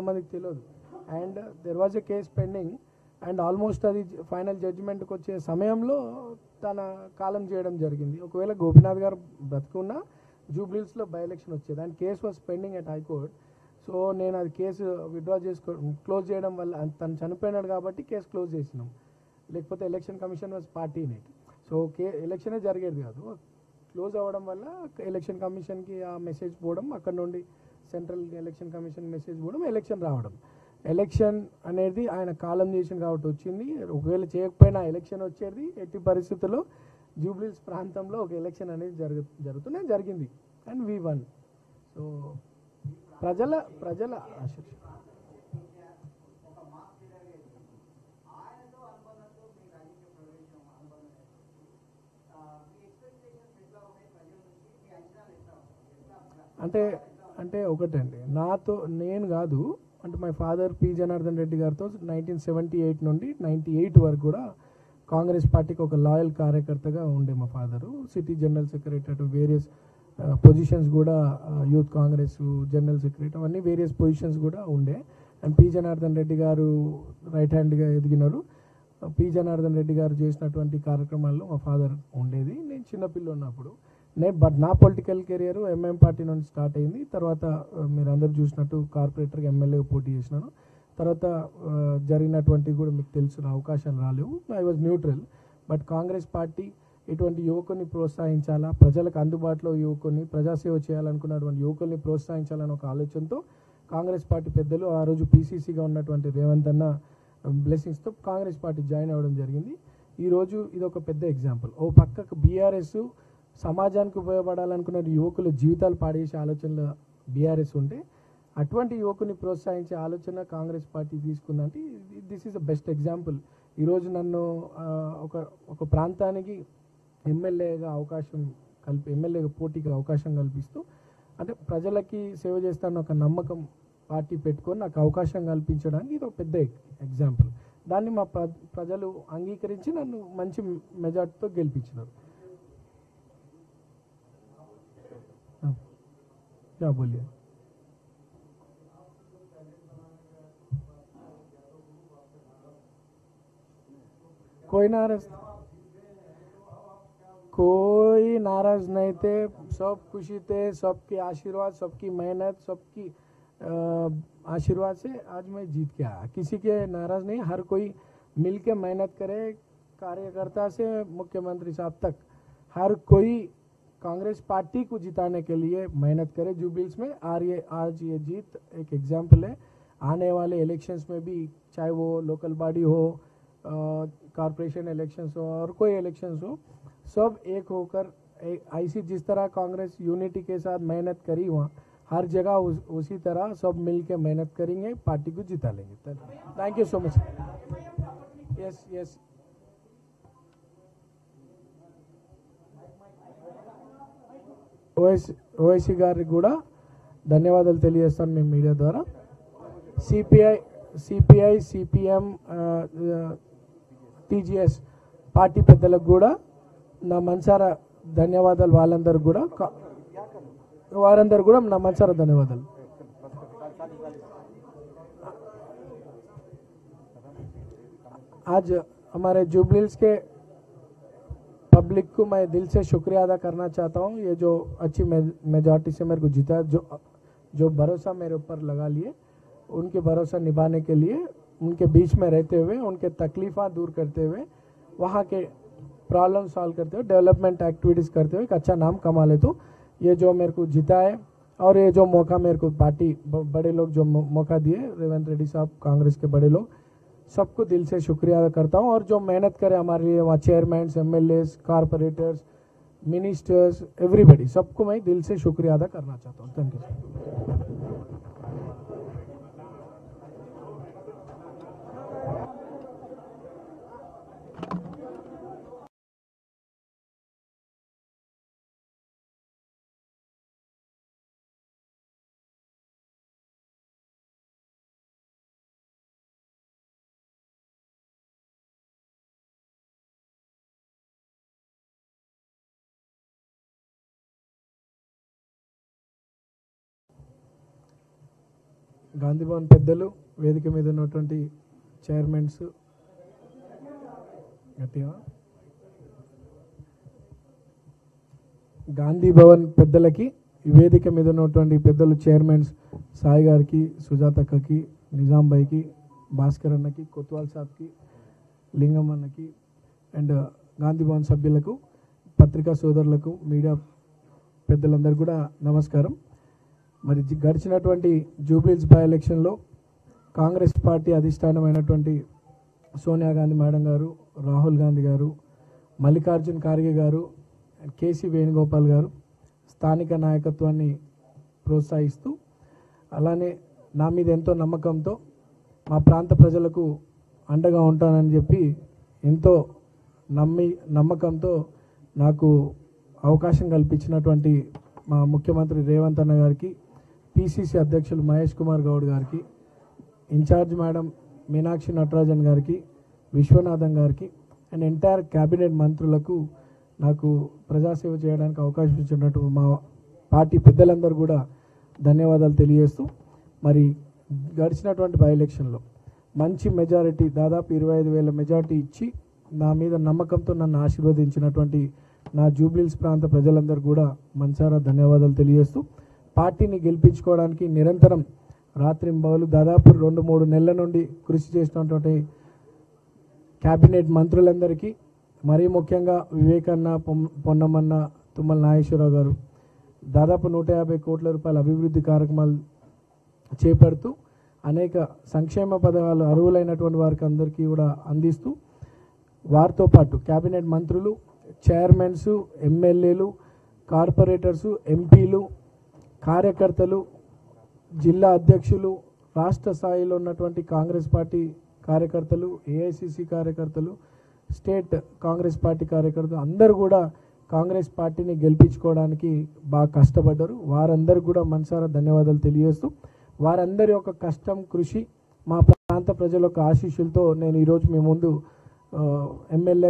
మందికి తెలియదు. And there was a case pending and almost అది ఫైనల్ జడ్జిమెంట్కి వచ్చే సమయంలో తన కాలం చేయడం జరిగింది. ఒకవేళ గోపీనాథ్ గారు బ్రతుకున్నా జూబ్లీహిల్స్లో బై ఎలక్షన్ వచ్చేది and case was pending at high court. So నేను అది కేసు విత్డ్రా క్లోజ్ చేయడం వల్ల తను చనిపోయినాడు కాబట్టి కేసు క్లోజ్ చేసినాం. లేకపోతే election commission was party in it. So ఎలక్షనే జరిగేది కాదు. క్లోజ్ అవ్వడం వల్ల ఎలక్షన్ కమిషన్కి ఆ మెసేజ్ పోవడం, అక్కడ నుండి సెంట్రల్ ఎలక్షన్ కమిషన్ మెసేజ్ పోవడం, ఎలక్షన్ రావడం. ఎలక్షన్ అనేది ఆయన కాలం చేసింది కాబట్టి వచ్చింది. ఒకవేళ చేయకపోయినా ఎలక్షన్ వచ్చేది. ఎట్టి పరిస్థితుల్లో జూబ్లీహిల్స్ ప్రాంతంలో ఒక ఎలక్షన్ అనేది జరుగుతూనే జరిగింది అండ్ వి వన్. సో ప్రజల ఆశ. అంటే ఒకటండి, నేను కాదు, అంటే my father P Janardhan Reddy గారితో 1978 నుండి 98 వరకు కూడా కాంగ్రెస్ పార్టీకి ఒక లాయల్ కార్యకర్తగా ఉండే మా father. City general secretary, various positions కూడా, యూత్ కాంగ్రెస్ జనరల్ సెక్రటరీ, అవన్నీ వేరియస్ పొజిషన్స్ కూడా ఉండే. అండ్ పి జనార్దన్ రెడ్డి గారు రైట్ హ్యాండ్గా ఎదిగినారు. పి జనార్దన్ రెడ్డి గారు చేసినటువంటి కార్యక్రమాల్లో మా ఫాదర్ ఉండేది. నేను చిన్నపిల్ల ఉన్నప్పుడు బట్ నా పొలిటికల్ కెరియర్ ఎంఎం పార్టీ నుండి స్టార్ట్ అయింది. తర్వాత మీరు అందరూ చూసినట్టు కార్పొరేటర్గా ఎమ్మెల్యేగా పోటీ చేసినాను. తర్వాత జరిగినటువంటివి కూడా మీకు తెలిసిన అవకాశాలు రాలేవు. I was neutral. But Congress party ఇటువంటి యువకుని ప్రోత్సహించాలా, ప్రజలకు అందుబాటులో యువకుని, ప్రజాసేవ చేయాలనుకున్నటువంటి యువకుల్ని ప్రోత్సహించాలని ఒక ఆలోచనతో కాంగ్రెస్ పార్టీ పెద్దలు, ఆ రోజు పీసీసీగా ఉన్నటువంటి రేవంత్ అన్న బ్లెస్సింగ్స్తో కాంగ్రెస్ పార్టీ జాయిన్ అవ్వడం జరిగింది. ఈరోజు ఇది ఒక పెద్ద ఎగ్జాంపుల్. ఓ పక్కకు బీఆర్ఎస్ సమాజానికి ఉపయోగపడాలనుకున్న యువకుల జీవితాలు పాడేసే ఆలోచనలో బీఆర్ఎస్ ఉంటే, అటువంటి యువకుని ప్రోత్సహించే ఆలోచన కాంగ్రెస్ పార్టీ తీసుకుందంటే this is the best example. ఈరోజు నన్ను ఒక ప్రాంతానికి ఎమ్మెల్యేగా పోటీకి అవకాశం కల్పిస్తూ, అంటే ప్రజలకి సేవ చేస్తాను ఒక నమ్మకం పార్టీ పెట్టుకొని నాకు అవకాశం కల్పించడానికి ఇది ఒక పెద్ద ఎగ్జాంపుల్. దాన్ని మా ప్రజలు అంగీకరించి నన్ను మంచి మెజార్టీతో గెలిపించినారు. क्या बोलिए? कोई नाराज नहीं थे, सब खुशी थे, सबके आशीर्वाद, सबकी मेहनत, सबकी आशीर्वाद से आज मैं जीत के आया. किसी के नाराज नहीं, हर कोई मिल के मेहनत करे, कार्यकर्ता से मुख्यमंत्री साहब तक हर कोई कांग्रेस पार्टी को जिताने के लिए मेहनत करे जूब्लीहिल्स में. आज ये जीत एक एग्जाम्पल है. आने वाले इलेक्शंस में भी, चाहे वो लोकल बॉडी हो, कॉरपोरेशन इलेक्शंस हो और कोई इलेक्शंस हो, सब एक होकर ऐसी जिस तरह कांग्रेस यूनिटी के साथ मेहनत करी वहाँ हर जगह उसी तरह सब मिल के मेहनत करेंगे, पार्टी को जिता लेंगे. Thank you so much. Yes Owaisi గారికి కూడా ధన్యవాదాలు తెలియజేస్తాను మేము మీడియా ద్వారా. సిపిఐ సిపిఎం టీజీఎస్ పార్టీ పెద్దలకు కూడా నా మనసారా ధన్యవాదాలు. వారందరూ కూడా నా మనసారా ధన్యవాదాలు. आज हमारे जुबलीहिल्स के पब्लिक को मैं दिल से शुक्रिया अदा करना चाहता हूँ. ये जो अच्छी मेजॉरिटी से मेरे को जीता, जो भरोसा मेरे ऊपर लगा लिए, उनके भरोसा निभाने के लिए, उनके बीच में रहते हुए, उनके तकलीफ़ा दूर करते हुए, वहाँ के प्रॉब्लम सॉल्व करते हुए, डेवलपमेंट एक्टिविटीज़ करते हुए एक अच्छा नाम कमा ले. तो ये जो मेरे को जीता है और ये जो मौका मेरे को पार्टी बड़े लोग जो मौका दिए, रेवंत रेड्डी साहब, कांग्रेस के बड़े लोग, सबको दिल से शुक्रिया अदा करता हूँ. और जो मेहनत करे हमारे लिए, वहाँ chairman, MLAs, corporators, ministers, everybody, सबको मैं दिल से शुक्रिया अदा करना चाहता हूँ. Thank you. గాంధీ భవన్ పెద్దలు, వేదిక మీద ఉన్నటువంటి చైర్మన్స్, గట్టిగా గాంధీ భవన్ పెద్దలకి, ఈ వేదిక మీద ఉన్నటువంటి పెద్దలు చైర్మన్స్ సాయి గారికి, సుజాతక్కకి, నిజాం భాయ్కి, భాస్కర్ అన్నకి, కొత్వాల్ సాబ్కి, లింగం అన్నకి అండ్ గాంధీ భవన్ సభ్యులకు, పత్రికా సోదరులకు, మీడియా పెద్దలందరూ కూడా నమస్కారం. మరి గడిచినటువంటి జూబ్లీహిల్స్ బై ఎలక్షన్లో కాంగ్రెస్ పార్టీ అధిష్టానమైనటువంటి సోనియా గాంధీ మేడం గారు, రాహుల్ గాంధీ గారు, మల్లికార్జున్ ఖార్గే గారు, కేసీ వేణుగోపాల్ గారు స్థానిక నాయకత్వాన్ని ప్రోత్సహిస్తూ, అలానే నా మీద ఎంతో నమ్మకంతో మా ప్రాంత ప్రజలకు అండగా ఉంటానని చెప్పి ఎంతో నమ్మకంతో నాకు అవకాశం కల్పించినటువంటి మా ముఖ్యమంత్రి రేవంత్ అన్న గారికి, పిసిసి అధ్యక్షులు మహేష్ కుమార్ గౌడ్ గారికి, ఇన్ఛార్జ్ మేడం మీనాక్షి నటరాజన్ గారికి, విశ్వనాథన్ గారికి అండ్ ఎంటైర్ క్యాబినెట్ మంత్రులకు నాకు ప్రజాసేవ చేయడానికి అవకాశం ఇచ్చినట్టు మా పార్టీ పెద్దలందరూ కూడా ధన్యవాదాలు తెలియజేస్తూ, మరి గడిచినటువంటి బై ఎలక్షన్లో మంచి మెజారిటీ, దాదాపు 25,000 మెజారిటీ ఇచ్చి నా మీద నమ్మకంతో నన్ను ఆశీర్వదించినటువంటి నా జూబ్లీహిల్స్ ప్రాంత ప్రజలందరూ కూడా మనసారా ధన్యవాదాలు తెలియజేస్తూ, పార్టీని గెలిపించుకోవడానికి నిరంతరం రాత్రింబవలు దాదాపు 2-3 నెలల నుండి కృషి చేసినటువంటి క్యాబినెట్ మంత్రులందరికీ, మరీ ముఖ్యంగా వివేకన్న, పొన్నమన్న, తుమ్మల నాగేశ్వరరావు గారు దాదాపు 150 కోట్ల రూపాయల అభివృద్ధి కార్యక్రమాలు చేపడుతూ అనేక సంక్షేమ పథకాలు అర్హులైనటువంటి వారికి అందరికీ కూడా అందిస్తూ, వారితో పాటు క్యాబినెట్ మంత్రులు, చైర్మన్స్, ఎమ్మెల్యేలు, కార్పొరేటర్సు, ఎంపీలు, కార్యకర్తలు, జిల్లా అధ్యక్షులు, రాష్ట్ర స్థాయిలో ఉన్నటువంటి కాంగ్రెస్ పార్టీ కార్యకర్తలు, ఏఐసిసి కార్యకర్తలు, స్టేట్ కాంగ్రెస్ పార్టీ కార్యకర్తలు అందరూ కూడా కాంగ్రెస్ పార్టీని గెలిపించుకోవడానికి బాగా కష్టపడ్డారు. వారందరూ కూడా మనసారా ధన్యవాదాలు తెలియజేస్తూ, వారందరి యొక్క కష్టం, కృషి, మా ప్రాంత ప్రజల యొక్క ఆశీస్సులతో నేను ఈరోజు మీ ముందు ఎమ్మెల్యే